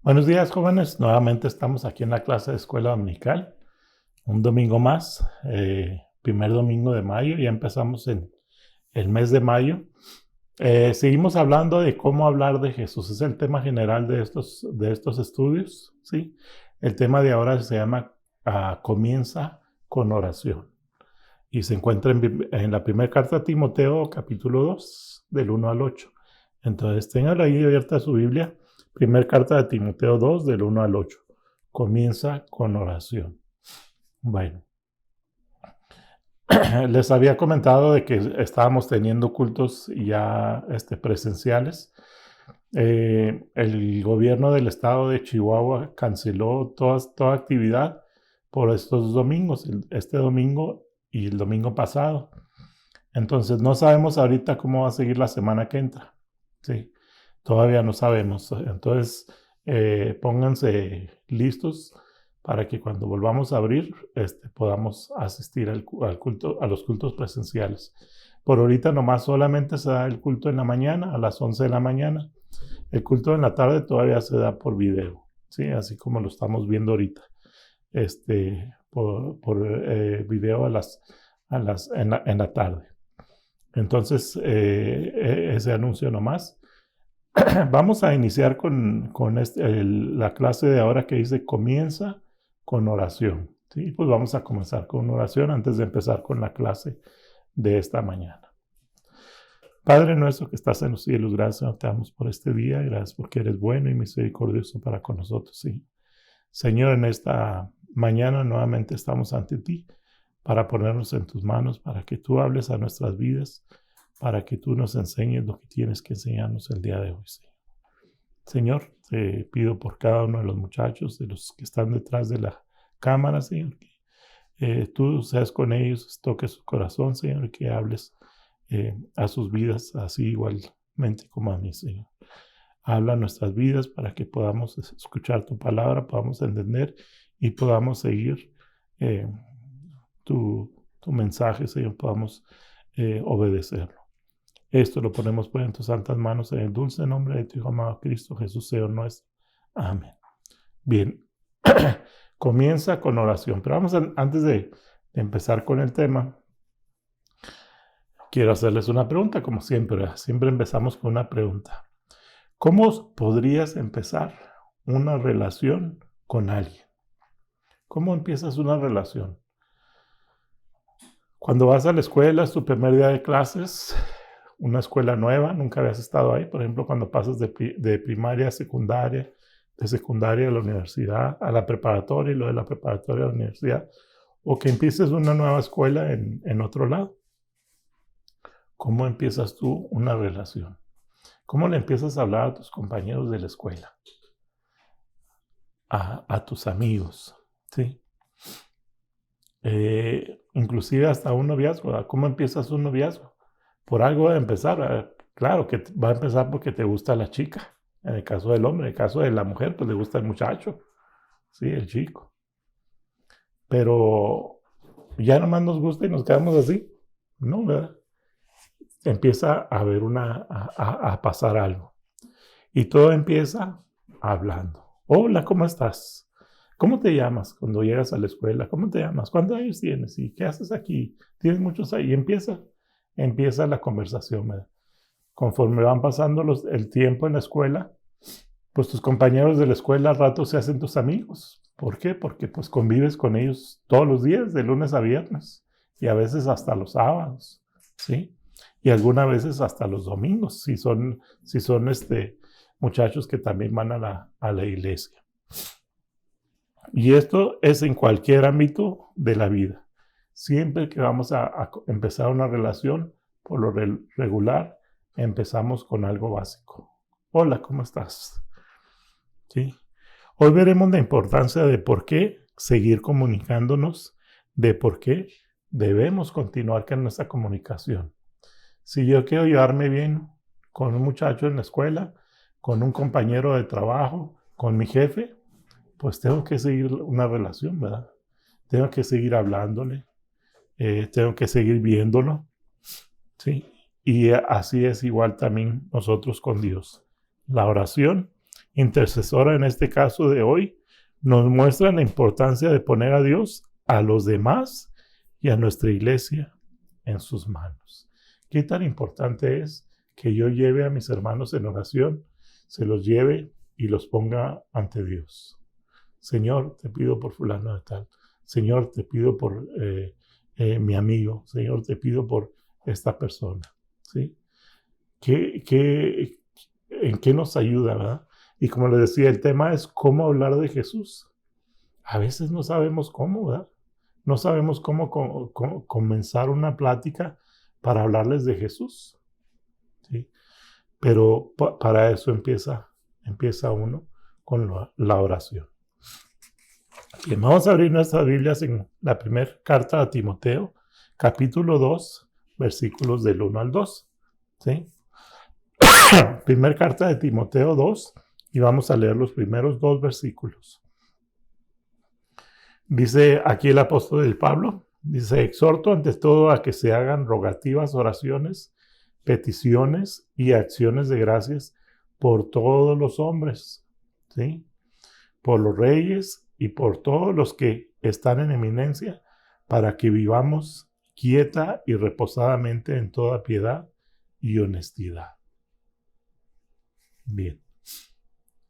Buenos días, jóvenes. Nuevamente estamos aquí en la clase de escuela dominical. Un domingo más, primer domingo de mayo. Ya empezamos en el mes de mayo. Seguimos hablando de cómo hablar de Jesús. Es el tema general de estos estudios, ¿sí? El tema de ahora se llama Comienza con oración. Y se encuentra en la primera carta a Timoteo, capítulo 2, del 1 al 8. Entonces, tengan ahí abierta su Biblia. Primera carta de Timoteo 2, del 1 al 8. Comienza con oración. Bueno, les había comentado de que estábamos teniendo cultos ya presenciales. El gobierno del estado de Chihuahua canceló toda actividad por estos domingos, este domingo y el domingo pasado. Entonces, no sabemos ahorita cómo va a seguir la semana que entra. Sí, todavía no sabemos. Entonces, pónganse listos para que cuando volvamos a abrir, podamos asistir al culto, a los cultos presenciales. Por ahorita nomás solamente se da el culto en la mañana, a las 11 de la mañana. El culto en la tarde todavía se da por video, ¿sí? Así como lo estamos viendo ahorita. Por video en la tarde. Entonces, ese anuncio nomás. Vamos a iniciar con la clase de ahora que dice comienza con oración. ¿Sí? Pues vamos a comenzar con oración antes de empezar con la clase de esta mañana. Padre nuestro que estás en los cielos, gracias te damos por este día, gracias porque eres bueno y misericordioso para con nosotros. ¿Sí? Señor, en esta mañana nuevamente estamos ante ti para ponernos en tus manos, para que tú hables a nuestras vidas, para que tú nos enseñes lo que tienes que enseñarnos el día de hoy. Señor, te pido por cada uno de los muchachos, de los que están detrás de la cámara, Señor, que tú seas con ellos, toques su corazón, Señor, que hables a sus vidas así igualmente como a mí, Señor. Habla a nuestras vidas para que podamos escuchar tu palabra, podamos entender y podamos seguir tu mensaje, Señor, podamos obedecerlo. Esto lo ponemos pues en tus santas manos en el dulce nombre de tu Hijo amado Cristo Jesús, Señor nuestro. Amén. Bien, comienza con oración. Pero antes de empezar con el tema, quiero hacerles una pregunta, como siempre. Siempre empezamos con una pregunta. ¿Cómo podrías empezar una relación con alguien? ¿Cómo empiezas una relación? Cuando vas a la escuela, es tu primer día de clases, una escuela nueva, nunca habías estado ahí. Por ejemplo, cuando pasas de primaria a secundaria, de secundaria a la universidad, a la preparatoria y lo de la preparatoria a la universidad, o que empieces una nueva escuela en otro lado. ¿Cómo empiezas tú una relación? ¿Cómo le empiezas a hablar a tus compañeros de la escuela? A tus amigos, ¿sí? Inclusive hasta un noviazgo. ¿Cómo empiezas un noviazgo? Por algo va a empezar. Claro que va a empezar porque te gusta la chica. En el caso del hombre, en el caso de la mujer, pues le gusta el muchacho, sí, el chico. Pero ya nomás nos gusta y nos quedamos así, ¿no? ¿Verdad? Empieza a haber a pasar algo. Y todo empieza hablando. Hola, ¿cómo estás? ¿Cómo te llamas cuando llegas a la escuela? ¿Cómo te llamas? ¿Cuántos años tienes? ¿Y qué haces aquí? ¿Tienes muchos ahí? Y empieza la conversación, ¿verdad? Conforme van pasando el tiempo en la escuela, pues tus compañeros de la escuela al rato se hacen tus amigos. ¿Por qué? Porque pues convives con ellos todos los días, de lunes a viernes, y a veces hasta los sábados, ¿sí? Y algunas veces hasta los domingos, si son muchachos que también van a la iglesia. Y esto es en cualquier ámbito de la vida. Siempre que vamos a empezar una relación, por lo regular, empezamos con algo básico. Hola, ¿cómo estás? ¿Sí? Hoy veremos la importancia de por qué seguir comunicándonos, de por qué debemos continuar con nuestra comunicación. Si yo quiero llevarme bien con un muchacho en la escuela, con un compañero de trabajo, con mi jefe, pues tengo que seguir una relación, ¿verdad? Tengo que seguir hablándole, tengo que seguir viéndolo, ¿sí? Y así es igual también nosotros con Dios. La oración intercesora en este caso de hoy, nos muestra la importancia de poner a Dios, a los demás y a nuestra iglesia en sus manos. ¿Qué tan importante es que yo lleve a mis hermanos en oración, se los lleve y los ponga ante Dios? Señor, te pido por fulano de tal. Señor, te pido por mi amigo. Señor, te pido por esta persona. ¿Sí? ¿En qué nos ayuda, verdad? Y como les decía, el tema es cómo hablar de Jesús. A veces no sabemos cómo, ¿verdad? No sabemos cómo comenzar una plática para hablarles de Jesús. ¿Sí? Pero para eso empieza uno con la oración. Bien, vamos a abrir nuestras Biblias en la primera carta a Timoteo, capítulo 2, versículos del 1 al 2. ¿Sí? Primera carta de Timoteo 2, y vamos a leer los primeros 2 versículos. Dice aquí el apóstol del Pablo, dice: exhorto ante todo a que se hagan rogativas, oraciones, peticiones y acciones de gracias por todos los hombres, ¿sí? Por los reyes y por todos los que están en eminencia, para que vivamos quieta y reposadamente en toda piedad y honestidad. Bien.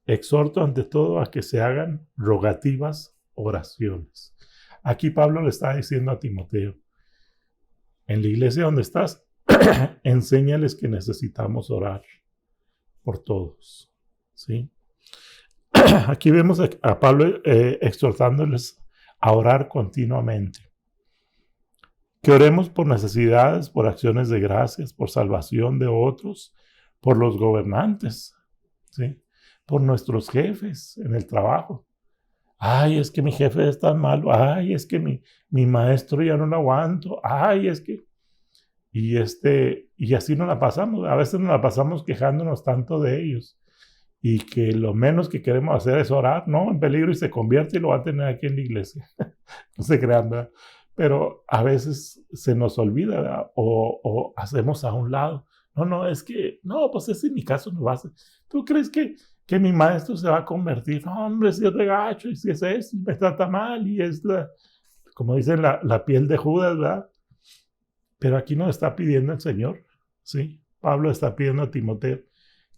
Exhorto ante todo a que se hagan rogativas, oraciones. Aquí Pablo le está diciendo a Timoteo, en la iglesia donde estás, enséñales que necesitamos orar por todos, ¿sí? Aquí vemos a Pablo exhortándoles a orar continuamente. Que oremos por necesidades, por acciones de gracias, por salvación de otros, por los gobernantes, ¿sí? Por nuestros jefes en el trabajo. Ay, es que mi jefe es tan malo. Ay, es que mi maestro ya no lo aguanto. Ay, es que... Y así nos la pasamos. A veces nos la pasamos quejándonos tanto de ellos. Y que lo menos que queremos hacer es orar, ¿no? En peligro, y se convierte y lo va a tener aquí en la iglesia. No se crean, ¿verdad? Pero a veces se nos olvida, ¿verdad? O hacemos a un lado. No, es que, no, pues ese en mi caso no va a ser. ¿Tú crees que mi maestro se va a convertir? No, hombre, si es regacho, y si es eso, y me trata mal, y es como dicen, la piel de Judas, ¿verdad? Pero aquí nos está pidiendo el Señor, ¿sí? Pablo está pidiendo a Timoteo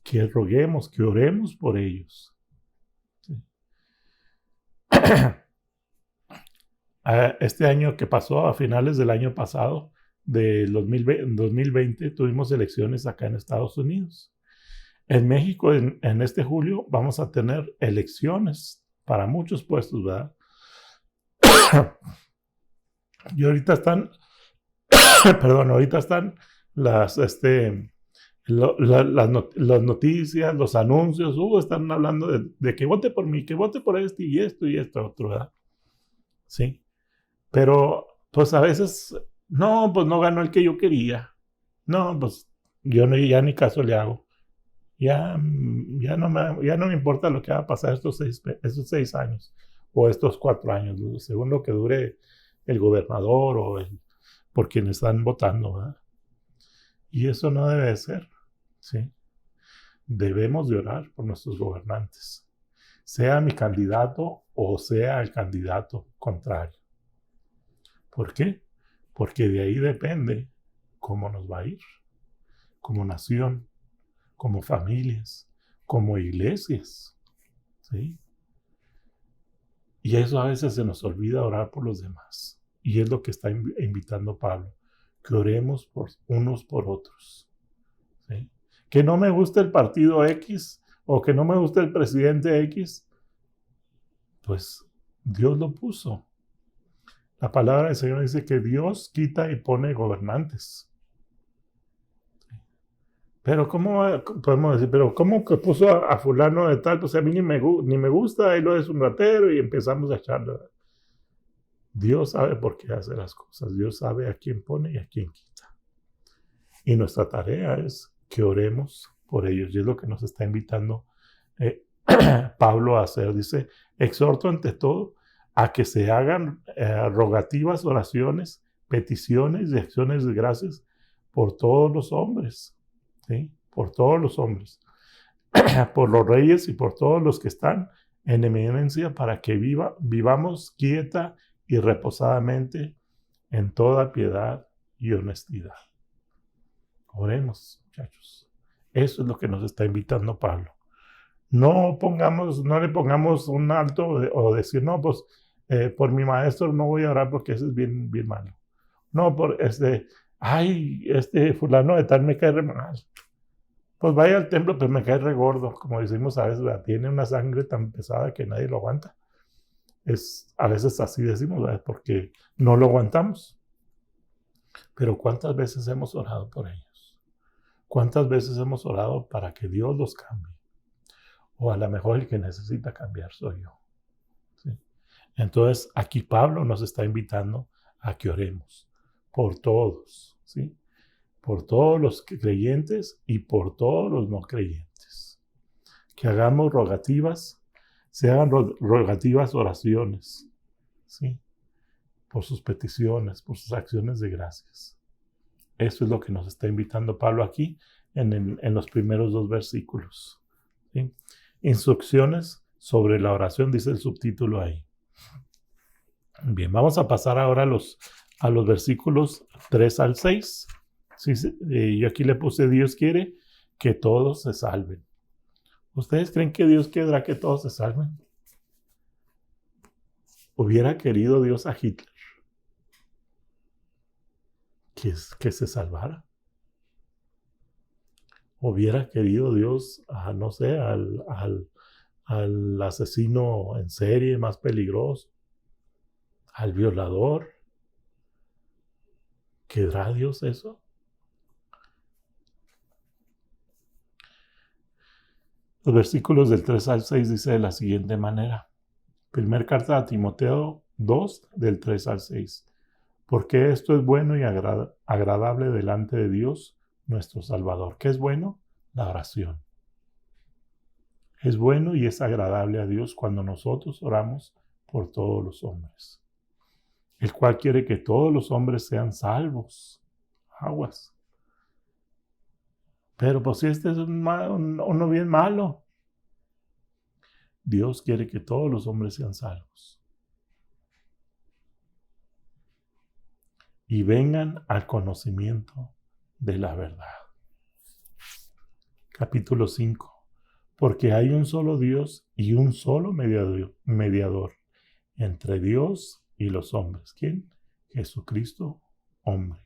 que roguemos, que oremos por ellos. ¿Sí? Este año que pasó, a finales del año pasado, del 2020, tuvimos elecciones acá en Estados Unidos. En México, en este julio, vamos a tener elecciones para muchos puestos, ¿verdad? Y ahorita están, ahorita están las noticias, los anuncios, están hablando de que vote por mí, que vote por este y esto otro, ¿verdad? Sí. Pero, pues a veces, no, pues no ganó el que yo quería. No, pues yo ya ni caso le hago. Ya no me importa lo que va a pasar estos 6 años o estos 4 años, según lo que dure el gobernador o por quienes están votando, ¿verdad? Y eso no debe de ser, ¿sí? Debemos de orar por nuestros gobernantes, sea mi candidato o sea el candidato contrario. ¿Por qué? Porque de ahí depende cómo nos va a ir, como nación, como familias, como iglesias, ¿sí? Y eso a veces se nos olvida orar por los demás. Y es lo que está invitando Pablo, que oremos unos por otros, ¿sí? Que no me gusta el partido X o que no me gusta el presidente X, pues Dios lo puso. La palabra del Señor dice que Dios quita y pone gobernantes. Pero ¿cómo podemos decir? Pero ¿cómo que puso a fulano de tal? Pues a mí ni me gusta, y lo es un ratero, y empezamos a echarle. Dios sabe por qué hace las cosas. Dios sabe a quién pone y a quién quita. Y nuestra tarea es que oremos por ellos. Y es lo que nos está invitando Pablo a hacer. Dice, exhorto ante todo a que se hagan rogativas, oraciones, peticiones y acciones de gracias por todos los hombres. ¿Sí? Por todos los hombres. por los reyes y por todos los que están en eminencia, para que vivamos quieta y reposadamente en toda piedad y honestidad. Oremos, muchachos. Eso es lo que nos está invitando Pablo. No le pongamos un alto o decir, no, pues por mi maestro no voy a orar porque ese es bien, bien malo. No, por fulano de tal me cae re mal. Pues vaya al templo, pero me cae re gordo, como decimos a veces, ¿verdad? Tiene una sangre tan pesada que nadie lo aguanta. A veces así decimos, ¿verdad? Porque no lo aguantamos. Pero ¿cuántas veces hemos orado por ellos? ¿Cuántas veces hemos orado para que Dios los cambie? O a lo mejor el que necesita cambiar soy yo. ¿Sí? Entonces, aquí Pablo nos está invitando a que oremos por todos, ¿sí? Por todos los creyentes y por todos los no creyentes. Que hagamos rogativas, se hagan rogativas oraciones, ¿sí? Por sus peticiones, por sus acciones de gracias. Eso es lo que nos está invitando Pablo aquí en los primeros 2 versículos. ¿Sí? Instrucciones sobre la oración, dice el subtítulo ahí. Bien, vamos a pasar ahora a los versículos 3 al 6. Sí, yo aquí le puse: Dios quiere que todos se salven. ¿Ustedes creen que Dios querrá que todos se salven? ¿Hubiera querido Dios a Hitler que se salvara? ¿Hubiera querido Dios a, no sé, al asesino en serie más peligroso, al violador? ¿Querrá Dios eso? Los versículos del 3 al 6 dice de la siguiente manera. Primer carta a Timoteo 2, del 3 al 6. Porque esto es bueno y agradable delante de Dios, nuestro Salvador. ¿Qué es bueno? La oración. Es bueno y es agradable a Dios cuando nosotros oramos por todos los hombres, el cual quiere que todos los hombres sean salvos. Aguas. Pero pues si este es uno bien malo. Dios quiere que todos los hombres sean salvos y vengan al conocimiento de la verdad. Capítulo 5. Porque hay un solo Dios y un solo mediador entre Dios y los hombres. ¿Quién? Jesucristo, hombre,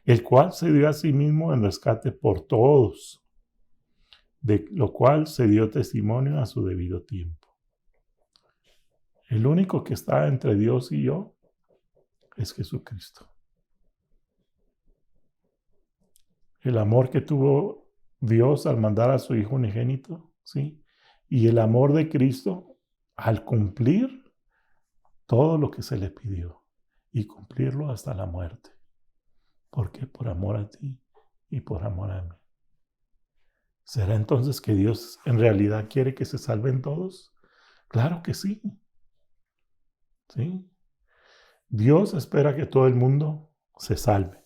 el cual se dio a sí mismo en rescate por todos, de lo cual se dio testimonio a su debido tiempo. El único que está entre Dios y yo es Jesucristo. El amor que tuvo Dios al mandar a su Hijo unigénito, ¿sí? Y el amor de Cristo al cumplir todo lo que se le pidió y cumplirlo hasta la muerte. ¿Por qué? Por amor a ti y por amor a mí. ¿Será entonces que Dios en realidad quiere que se salven todos? Claro que sí. ¿Sí? Dios espera que todo el mundo se salve,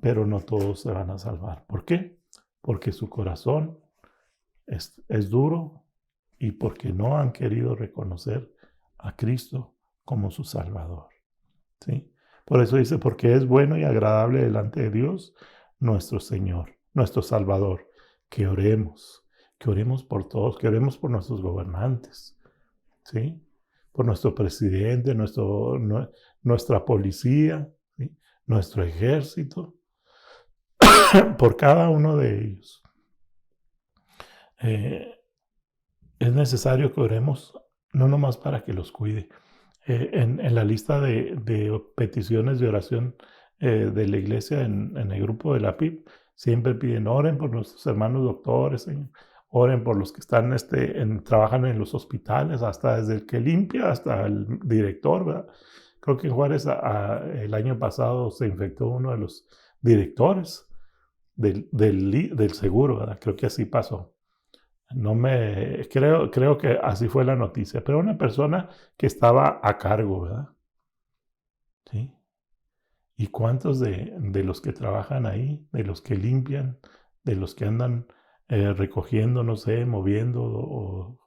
pero no todos se van a salvar. ¿Por qué? Porque su corazón es duro y porque no han querido reconocer a Cristo como su Salvador. ¿Sí? Por eso dice, porque es bueno y agradable delante de Dios, nuestro Señor, nuestro Salvador, que oremos por todos, que oremos por nuestros gobernantes, ¿sí? Por nuestro presidente, nuestra policía, ¿sí? Nuestro ejército, por cada uno de ellos. Es necesario que oremos, no nomás para que los cuide. En la lista de peticiones de oración de la iglesia en el grupo de la PIB, siempre piden: oren por nuestros hermanos doctores, Señor. Oren por los que están, trabajan en los hospitales, hasta desde el que limpia hasta el director, ¿verdad? Creo que en Juárez el año pasado se infectó uno de los directores del seguro, ¿verdad? Creo que así pasó. Creo que así fue la noticia, pero una persona que estaba a cargo, ¿verdad? ¿Sí? ¿Y cuántos de los que trabajan ahí, de los que limpian, de los que andan recogiendo, no sé, moviendo o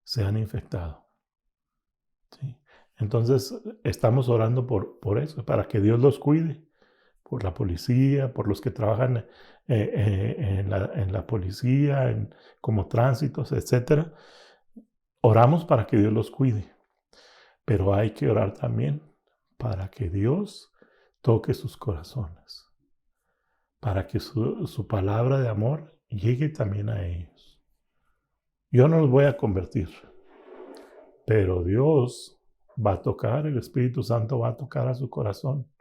se han infectado. ¿Sí? Entonces, estamos orando por eso, para que Dios los cuide, por la policía, por los que trabajan en la policía, como tránsitos, etc. Oramos para que Dios los cuide, pero hay que orar también para que Dios toque sus corazones, para que su palabra de amor llegue también a ellos. Yo no los voy a convertir, pero Dios va a tocar, el Espíritu Santo va a tocar a su corazón,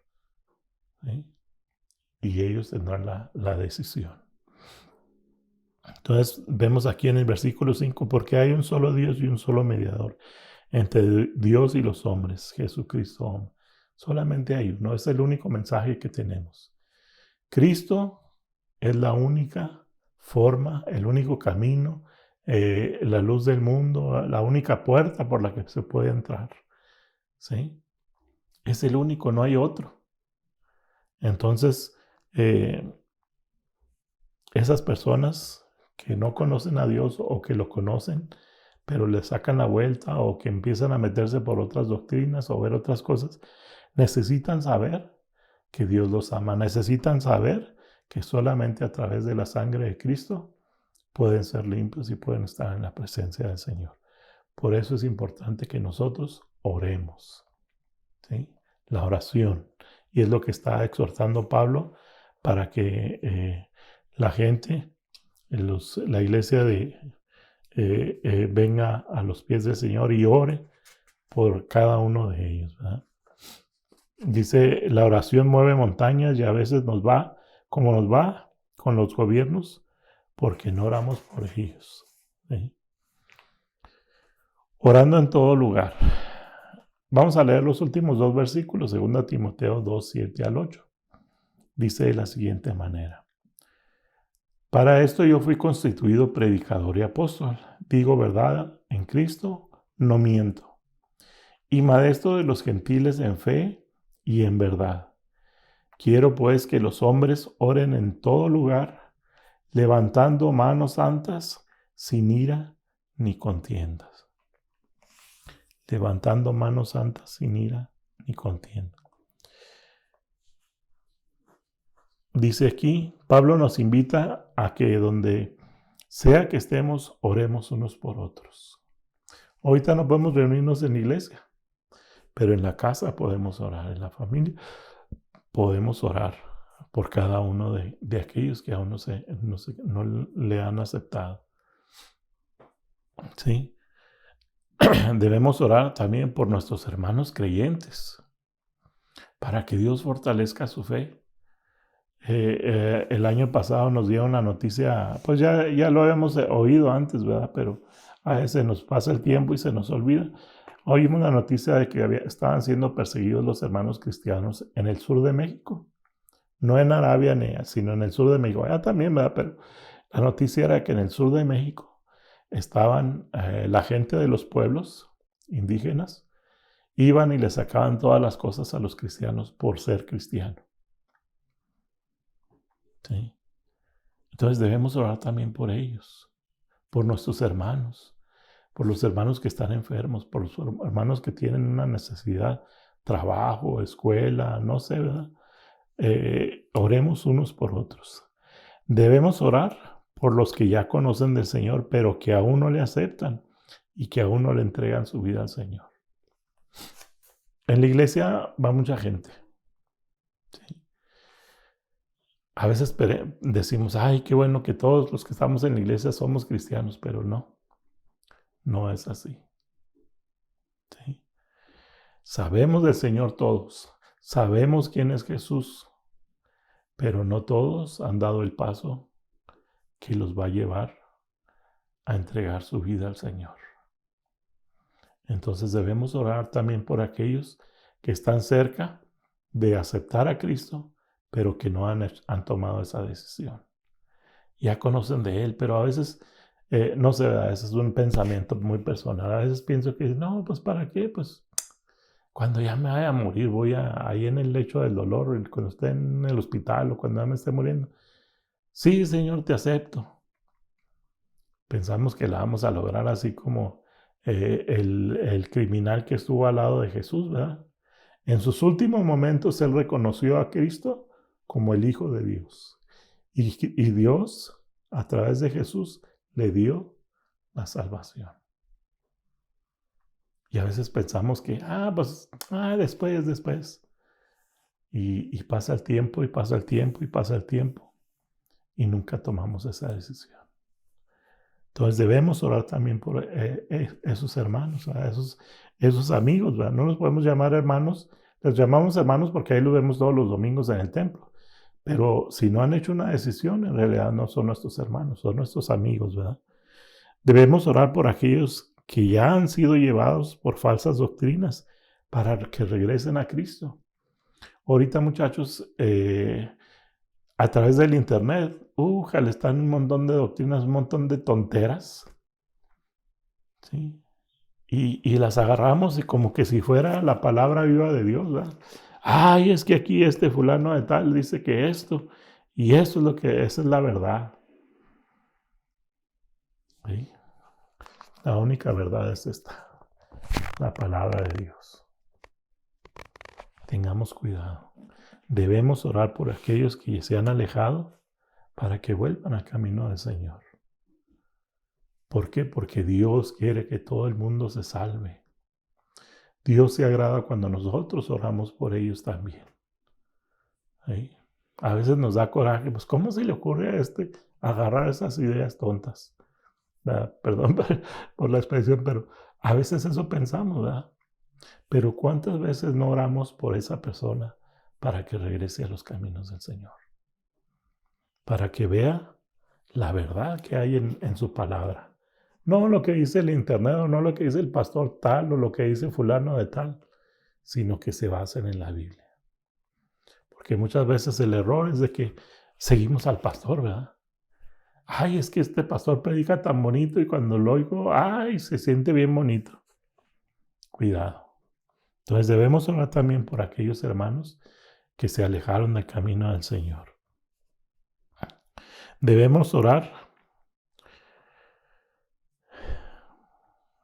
¿sí? Y ellos tendrán la decisión. Entonces vemos aquí en el versículo 5, porque hay un solo Dios y un solo mediador entre Dios y los hombres, Jesucristo hombre. Solamente hay uno, es el único mensaje que tenemos. Cristo es la única forma, el único camino, la luz del mundo, la única puerta por la que se puede entrar. ¿Sí? Es el único, no hay otro. Entonces, esas personas que no conocen a Dios o que lo conocen, pero le sacan la vuelta o que empiezan a meterse por otras doctrinas o ver otras cosas, necesitan saber que Dios los ama, necesitan saber que solamente a través de la sangre de Cristo pueden ser limpios y pueden estar en la presencia del Señor. Por eso es importante que nosotros oremos, ¿sí? La oración. Y es lo que está exhortando Pablo para que la gente, la iglesia venga a los pies del Señor y ore por cada uno de ellos, ¿verdad? Dice, la oración mueve montañas y a veces nos va como nos va con los gobiernos porque no oramos por ellos, ¿sí? Orando en todo lugar. Vamos a leer los últimos dos versículos, 2 Timoteo 2, 7 al 8. Dice de la siguiente manera. Para esto yo fui constituido predicador y apóstol. Digo verdad en Cristo, no miento. Y maestro de los gentiles en fe y en verdad. Quiero pues que los hombres oren en todo lugar, levantando manos santas, sin ira ni contiendas. Levantando manos santas, sin ira ni contienda. Dice aquí, Pablo nos invita a que donde sea que estemos, oremos unos por otros. Ahorita no podemos reunirnos en la iglesia, pero en la casa podemos orar, en la familia podemos orar por cada uno de aquellos que aún no le han aceptado. ¿Sí? Debemos orar también por nuestros hermanos creyentes, para que Dios fortalezca su fe. El año pasado nos dio una noticia, pues ya lo habíamos oído antes, ¿verdad? Pero a veces nos pasa el tiempo y se nos olvida. Oímos la noticia de que estaban siendo perseguidos los hermanos cristianos en el sur de México. No en Arabia, sino en el sur de México. Allá también, ¿verdad? Pero la noticia era que en el sur de México estaban la gente de los pueblos indígenas, iban y le sacaban todas las cosas a los cristianos por ser cristiano. ¿Sí? Entonces debemos orar también por ellos, por nuestros hermanos, por los hermanos que están enfermos, por los hermanos que tienen una necesidad, trabajo, escuela, no sé, ¿verdad? Oremos unos por otros. Debemos orar por los que ya conocen del Señor, pero que aún no le aceptan y que aún no le entregan su vida al Señor. En la iglesia va mucha gente. ¿Sí? A veces decimos, ay, qué bueno que todos los que estamos en la iglesia somos cristianos, pero no es así. ¿Sí? Sabemos del Señor todos, sabemos quién es Jesús, pero no todos han dado el paso que los va a llevar a entregar su vida al Señor. Entonces debemos orar también por aquellos que están cerca de aceptar a Cristo, pero que no han tomado esa decisión. Ya conocen de Él, pero a veces, no sé, a veces es un pensamiento muy personal. A veces pienso que, no, pues ¿para qué? Pues cuando ya me vaya a morir, voy ahí en el lecho del dolor, cuando esté en el hospital o cuando ya me esté muriendo. Sí, Señor, te acepto. Pensamos que la vamos a lograr así como el criminal que estuvo al lado de Jesús, ¿verdad? En sus últimos momentos él reconoció a Cristo como el Hijo de Dios. Y Dios, a través de Jesús, le dio la salvación. Y a veces pensamos que, después. Y pasa el tiempo, y pasa el tiempo, y pasa el tiempo. Y nunca tomamos esa decisión. Entonces debemos orar también por esos hermanos, esos amigos, ¿verdad? No los podemos llamar hermanos, les llamamos hermanos porque ahí los vemos todos los domingos en el templo. Pero si no han hecho una decisión, en realidad no son nuestros hermanos, son nuestros amigos, ¿verdad? Debemos orar por aquellos que ya han sido llevados por falsas doctrinas para que regresen a Cristo. Ahorita, muchachos, a través del internet, están un montón de doctrinas, un montón de tonteras, ¿sí? Y las agarramos y como que si fuera la palabra viva de Dios, ¿verdad? Ay, es que aquí este fulano de tal dice que esto, y eso es esa es la verdad. ¿Sí? La única verdad es esta, la palabra de Dios. Tengamos cuidado. Debemos orar por aquellos que se han alejado para que vuelvan al camino del Señor. ¿Por qué? Porque Dios quiere que todo el mundo se salve. Dios se agrada cuando nosotros oramos por ellos también. ¿Sí? A veces nos da coraje, pues ¿cómo se le ocurre a agarrar esas ideas tontas? Perdón por la expresión, pero a veces eso pensamos, ¿verdad? Pero ¿cuántas veces no oramos por esa persona para que regrese a los caminos del Señor? Para que vea la verdad que hay en su palabra. No lo que dice el internet, o no lo que dice el pastor tal, o lo que dice fulano de tal, sino que se basen en la Biblia. Porque muchas veces el error es de que seguimos al pastor, ¿verdad? Ay, es que este pastor predica tan bonito y cuando lo oigo, se siente bien bonito. Cuidado. Entonces debemos orar también por aquellos hermanos que se alejaron del camino del Señor. Debemos orar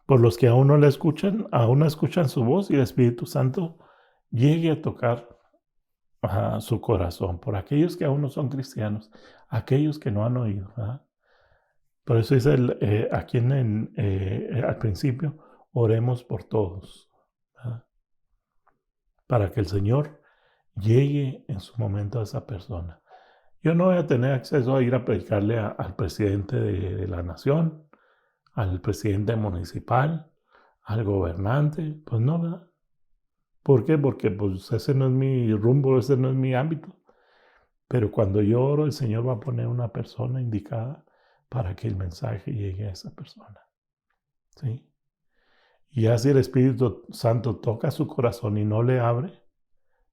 por los que aún no le escuchan, aún no escuchan su voz y el Espíritu Santo llegue a tocar su corazón, por aquellos que aún no son cristianos, aquellos que no han oído. ¿Verdad? Por eso dice aquí al principio, oremos por todos, ¿verdad? Para que el Señor llegue en su momento a esa persona. Yo no voy a tener acceso a ir a predicarle al presidente de la nación, al presidente municipal, al gobernante, pues no, ¿verdad? ¿Por qué? Porque pues ese no es mi rumbo, ese no es mi ámbito. Pero cuando yo oro, el Señor va a poner una persona indicada para que el mensaje llegue a esa persona. ¿Sí? Y así el Espíritu Santo toca su corazón y no le abre,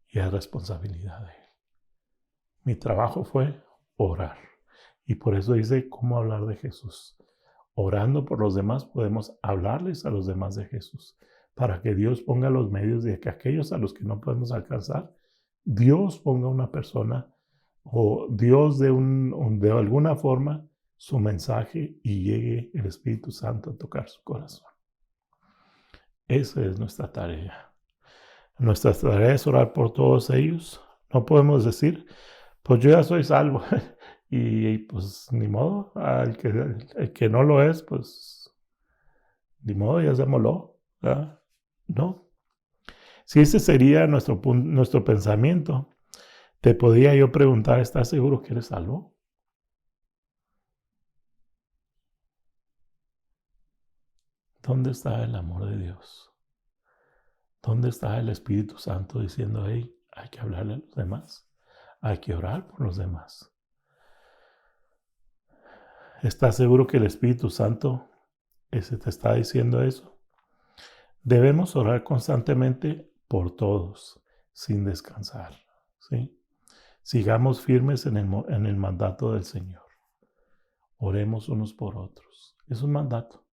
y es responsabilidad de él. Mi trabajo fue orar. Y por eso dice cómo hablar de Jesús. Orando por los demás podemos hablarles a los demás de Jesús, para que Dios ponga los medios de que aquellos a los que no podemos alcanzar, Dios ponga una persona o Dios de alguna forma su mensaje y llegue el Espíritu Santo a tocar su corazón. Esa es nuestra tarea. Nuestra tarea es orar por todos ellos. No podemos decir, pues yo ya soy salvo. Y pues ni modo, el que no lo es, pues ni modo, ya se moló. ¿Verdad? No. Si ese sería nuestro pensamiento, te podría yo preguntar, ¿estás seguro que eres salvo? ¿Dónde está el amor de Dios? ¿Dónde está el Espíritu Santo diciendo, hey, hay que hablarle a los demás? Hay que orar por los demás. ¿Estás seguro que el Espíritu Santo te está diciendo eso? Debemos orar constantemente por todos, sin descansar. ¿Sí? Sigamos firmes en el mandato del Señor. Oremos unos por otros. Es un mandato.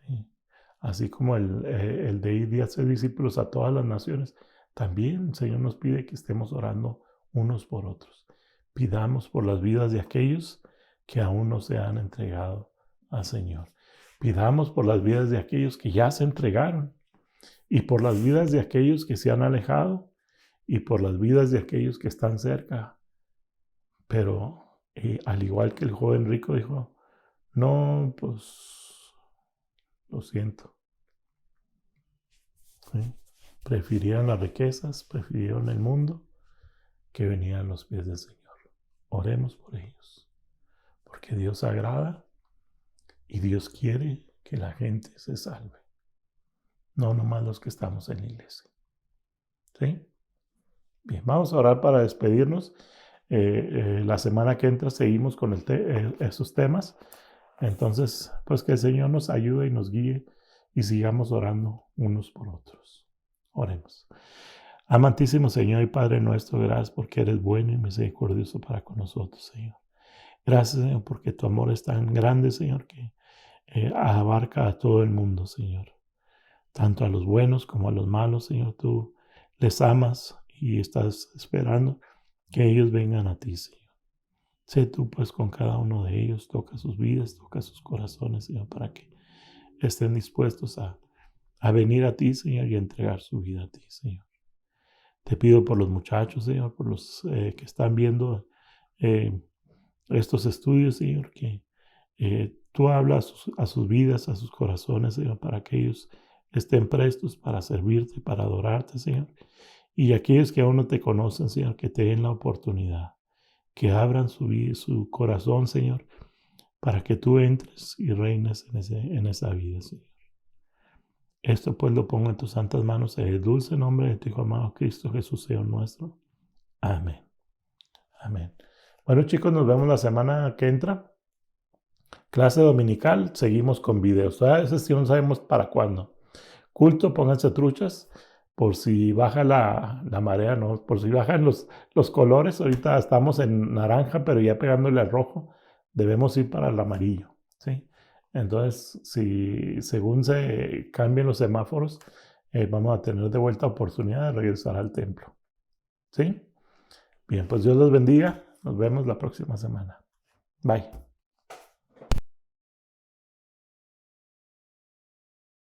¿Sí? Así como el de ir y hacer discípulos a todas las naciones, también el Señor nos pide que estemos orando unos por otros. Pidamos por las vidas de aquellos que aún no se han entregado al Señor. Pidamos por las vidas de aquellos que ya se entregaron y por las vidas de aquellos que se han alejado y por las vidas de aquellos que están cerca. Pero al igual que el joven rico dijo, no, pues lo siento. ¿Sí? Prefirieron las riquezas, prefirieron el mundo que venían a los pies del Señor. Oremos por ellos, porque Dios agrada y Dios quiere que la gente se salve. No nomás los que estamos en la iglesia. ¿Sí? Bien, vamos a orar para despedirnos. La semana que entra seguimos con esos temas. Entonces, pues que el Señor nos ayude y nos guíe y sigamos orando unos por otros. Oremos. Amantísimo Señor y Padre nuestro, gracias porque eres bueno y misericordioso para con nosotros, Señor. Gracias, Señor, porque tu amor es tan grande, Señor, que abarca a todo el mundo, Señor. Tanto a los buenos como a los malos, Señor, tú les amas y estás esperando que ellos vengan a ti, Señor. Sé tú, pues, con cada uno de ellos, toca sus vidas, toca sus corazones, Señor, para que estén dispuestos a venir a ti, Señor, y a entregar su vida a ti, Señor. Te pido por los muchachos, Señor, por los que están viendo estos estudios, Señor, que tú hablas a sus vidas, a sus corazones, Señor, para que ellos estén prestos para servirte, para adorarte, Señor. Y aquellos que aún no te conocen, Señor, que te den la oportunidad, que abran su corazón, Señor, para que tú entres y reines en esa vida, Señor. Esto pues lo pongo en tus santas manos, en el dulce nombre de tu Hijo amado Cristo Jesús, Señor nuestro. Amén. Amén. Bueno, chicos, nos vemos la semana que entra. Clase dominical, seguimos con videos. A veces sí no sabemos para cuándo. Culto, pónganse truchas por si baja la marea, ¿no? Por si bajan los colores. Ahorita estamos en naranja, pero ya pegándole al rojo, debemos ir para el amarillo, ¿sí? Entonces, si según se cambien los semáforos, vamos a tener de vuelta oportunidad de regresar al templo, ¿sí? Bien, pues Dios los bendiga. Nos vemos la próxima semana. Bye.